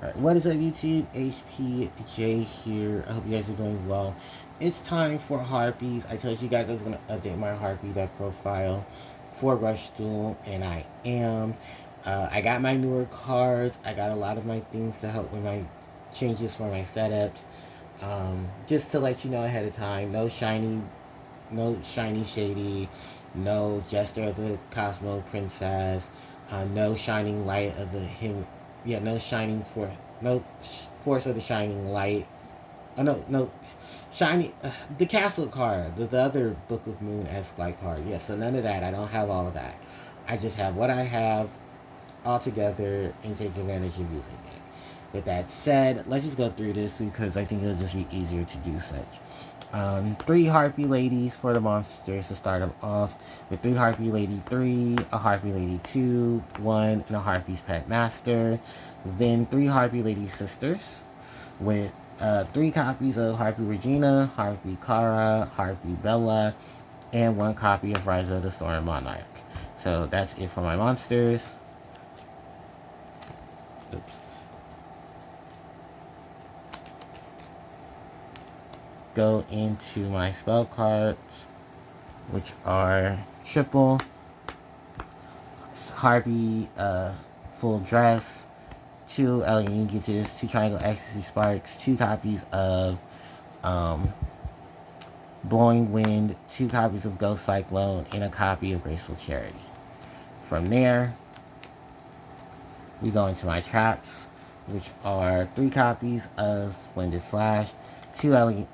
Alright, what is up YouTube? HPJ here. I hope you guys are doing well. It's time for Harpies. I told you guys I was going to update my Harpie deck profile for Rush Duel, and I am. I got my newer cards. I got a lot of my things to help with my changes for my setups. Just to let you know ahead of time, no shiny shady, no Jester of the Cosmo Princess, no shining light of the him. Yeah, no force of the shining light. Oh no, shiny the castle card, the other Book of Moon esque light card. Yeah, so none of that. I don't have all of that. I just have what I have all together and take advantage of using it. With that said, let's just go through this because I think it'll just be easier to do such. 3 Harpie Ladies for the monsters to start them off with 3 Harpie Lady 3, a Harpie Lady 2, 1, and a Harpie's Pet Master. Then 3 Harpie Lady Sisters with 3 copies of Harpie Regina, Harpie Kara, Harpie Bella, and 1 copy of Rise of the Storm Monarch. So that's it for my monsters. Oops. Go into my spell cards, which are triple Harpie full dress, 2 elegant Gigas, 2 triangle ecstasy sparks, 2 copies of blowing wind, 2 copies of ghost cyclone, and a copy of graceful charity. From there, we go into my traps, which are 3 copies of Splendid Slash, 2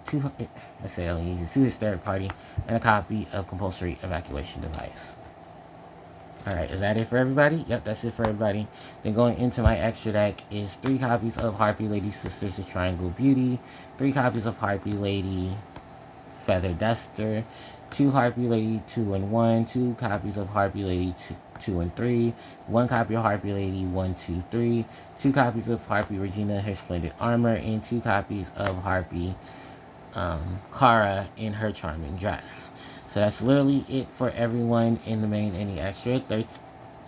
Hysteric Party, and a copy of Compulsory Evacuation Device. Alright, is that it for everybody? Yep, that's it for everybody. Then going into my extra deck is 3 copies of Harpie Lady Sisters of Triangle Beauty, 3 copies of Harpie Lady Feather Duster, 2 Harpie Lady 2 and 1, 2 copies of Harpie Lady 2 and 3, 1 copy of Harpie Lady 1, 2, 3, 2 copies of Harpie Regina, her splendid armor, and 2 copies of Harpie Kara in her charming dress. So that's literally it for everyone in the main and the extra.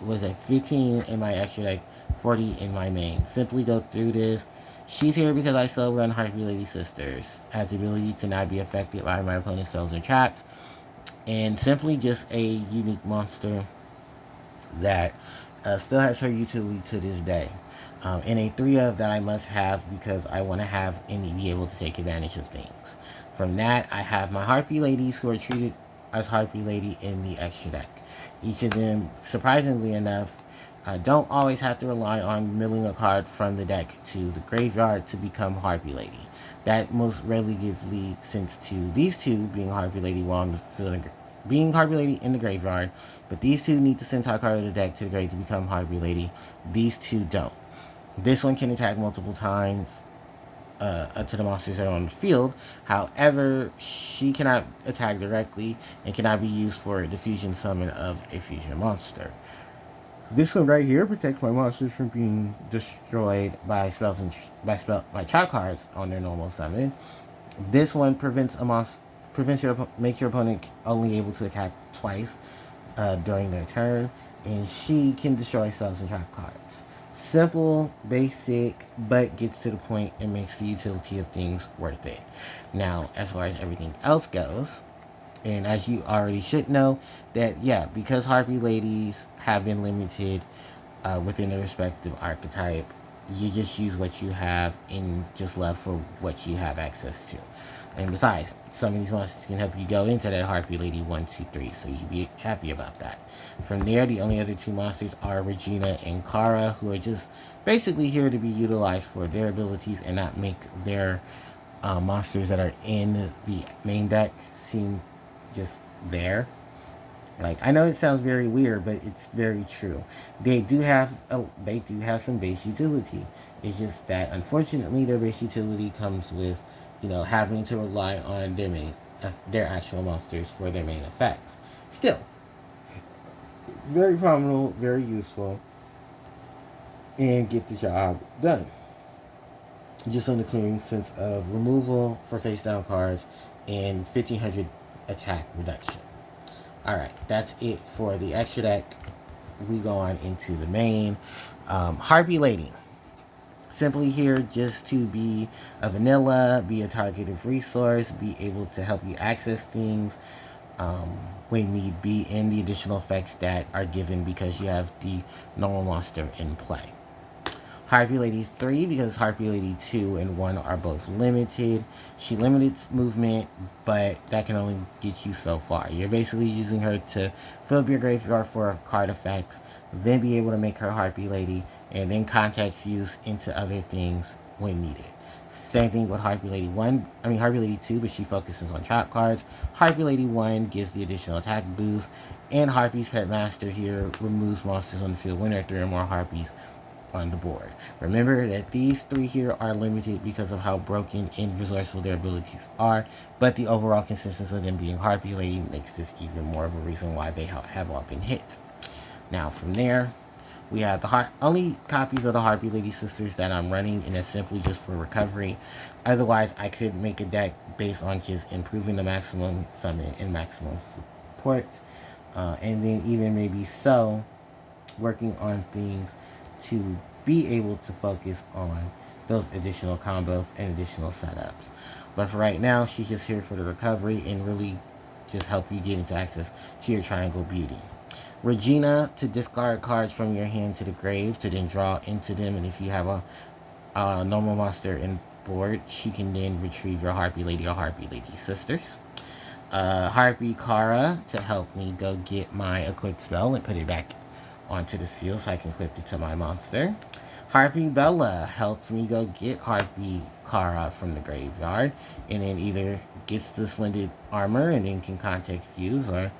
Was at 15 in my extra deck, 40 in my main. Simply go through this. She's here because I still run Harpie Lady Sisters. Has the ability to not be affected by my opponent's spells or traps. And simply just a unique monster that still has her utility to this day. And a 3 of that I must have because I want to have and be able to take advantage of things. From that, I have my Harpie Ladies who are treated as Harpie Lady in the extra deck. Each of them, surprisingly enough, don't always have to rely on milling a card from the deck to the graveyard to become Harpie Lady. That most rarely gives lead sense to these 2 being Harpie Lady while on the field, being Harpie Lady in the graveyard, but these 2 need to send a card of the deck to the grave to become Harpie Lady. These 2 don't. This one can attack multiple times to the monsters that are on the field. However, she cannot attack directly and cannot be used for the fusion summon of a fusion monster. This one right here protects my monsters from being destroyed by spells and by trap cards on their normal summon. This one makes your opponent only able to attack twice during their turn, and she can destroy spells and trap cards. Simple, basic, but gets to the point and makes the utility of things worth it. Now, as far as everything else goes, and as you already should know, that yeah, because Harpie Ladies have been limited within their respective archetype, you just use what you have and just love for what you have access to. And besides, some of these monsters can help you go into that Harpie Lady 1, 2, 3, so you should be happy about that. From there, the only other 2 monsters are Regina and Kara, who are just basically here to be utilized for their abilities and not make their monsters that are in the main deck seem just there. Like, I know it sounds very weird, but it's very true. They do have some base utility. It's just that unfortunately their base utility comes with, having to rely on their actual monsters for their main effects. Still, very prominent, very useful, and get the job done. Just on the clearing sense of removal for face down cards and 1500 attack reduction. Alright, that's it for the extra deck. We go on into the main. Harpie Lady. simply here just to be a vanilla, be a targeted resource, be able to help you access things when need be, and the additional effects that are given because you have the normal monster in play. Harpie Lady 3, because Harpie Lady 2 and 1 are both limited. She limits movement, but that can only get you so far. You're basically using her to fill up your graveyard for card effects, then be able to make her Harpie Lady, and then contact fuse into other things when needed. Same thing with Harpie Lady 1, Harpie Lady 2, but she focuses on trap cards. Harpie Lady 1 gives the additional attack boost, and Harpie's Pet Master here removes monsters on the field when there are 3 or more Harpies on the board. Remember that these 3 here are limited because of how broken and resourceful their abilities are, but the overall consistency of them being Harpie Lady makes this even more of a reason why they have all been hit. Now from there, we have the only copies of the Harpie Lady Sisters that I'm running, and it's simply just for recovery. Otherwise, I could make a deck based on just improving the maximum summon and maximum support, and then even maybe so, working on things to be able to focus on those additional combos and additional setups. But for right now, she's just here for the recovery and really just help you get into access to your Triangle Beauty. Regina, to discard cards from your hand to the grave to then draw into them, and if you have a normal monster in board, she can then retrieve your Harpie Lady or Harpie Lady Sisters. Harpie Kara to help me go get my equipped spell and put it back onto the field so I can equip it to my monster. Harpie Bella helps me go get Harpie Kara from the graveyard, and then either gets the Splendid Armor and then can contact fuse, or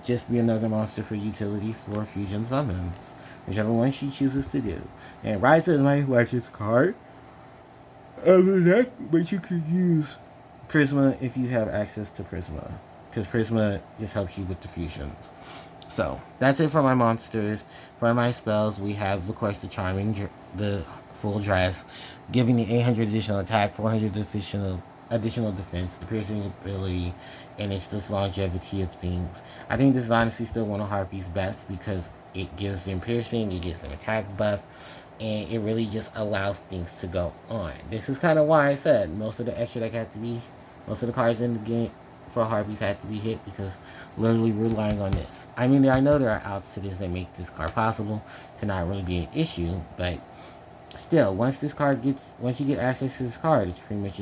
just be another monster for utility for fusion summons, whichever one she chooses to do. And Rise of the Mighty Watchers card of the deck, but you could use Prisma if you have access to Prisma, because Prisma just helps you with the fusions. So, that's it for my monsters. For my spells, we have, of course, the Charming, the full dress, giving the 800 additional attack, 400 additional defense, the piercing ability, and it's just longevity of things. I think this is honestly still one of Harpie's best because it gives them piercing, it gives them attack buff, and it really just allows things to go on. This is kind of why I said most of the the cards in the game for Harpies had to be hit, because literally relying on this. I mean, I know there are outs to this that make this card possible to not really be an issue, but still, once you get access to this card, it's pretty much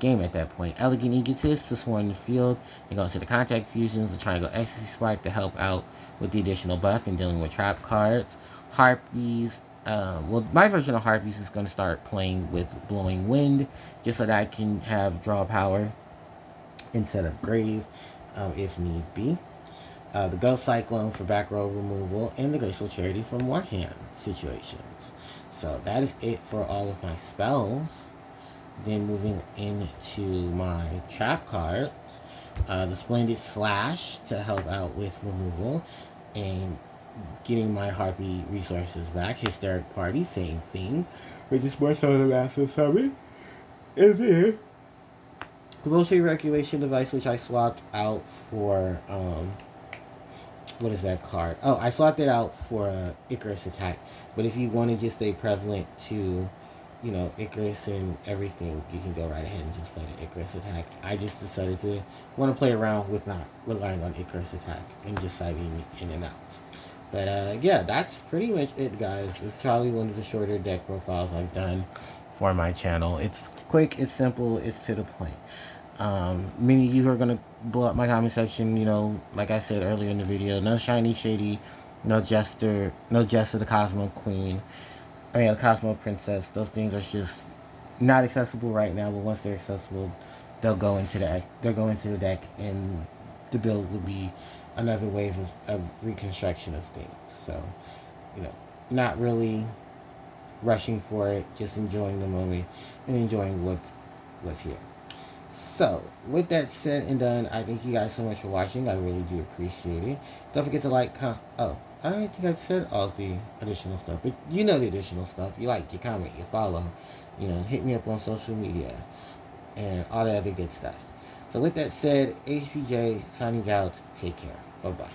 game at that point. Elegant Egotist to swarm the field and go into the contact fusions, the Triangle Ecstasy Spark to help out with the additional buff and dealing with trap cards. Harpies, my version of Harpies is going to start playing with Blowing Wind, just so that I can have draw power instead of Grave, if need be. The Ghost Cyclone for back row removal, and the Graceful Charity for more hand situations. So that is it for all of my spells. Then moving into my trap cards, the Splendid Slash to help out with removal and getting my Harpie resources back. Hysteric Party, same thing, which is more so the Master Summon. And then Compulsory Evacuation Device, which I swapped out for, what is that card? Oh, I swapped it out for Icarus Attack. But if you want to just stay prevalent to, Icarus and everything, you can go right ahead and just play the Icarus Attack. I just decided to want to play around with not relying on Icarus Attack and just siding in and out. But yeah, that's pretty much it, guys. It's probably one of the shorter deck profiles I've done for my channel. It's quick, it's simple, it's to the point. Many of you are going to blow up my comment section, like I said earlier in the video. No Shiny Shady, no Jester the Cosmo Queen. The Cosmo Princess. Those things are just not accessible right now, but once they're accessible, they'll go into the deck, and the build will be another wave of reconstruction of things. So, not really rushing for it, just enjoying the moment and enjoying what's here. So, with that said and done, I thank you guys so much for watching. I really do appreciate it. Don't forget to like, I don't think I've said all the additional stuff, but the additional stuff. You like, you comment, you follow, hit me up on social media, and all the other good stuff. So with that said, HPJ signing out. Take care. Bye-bye.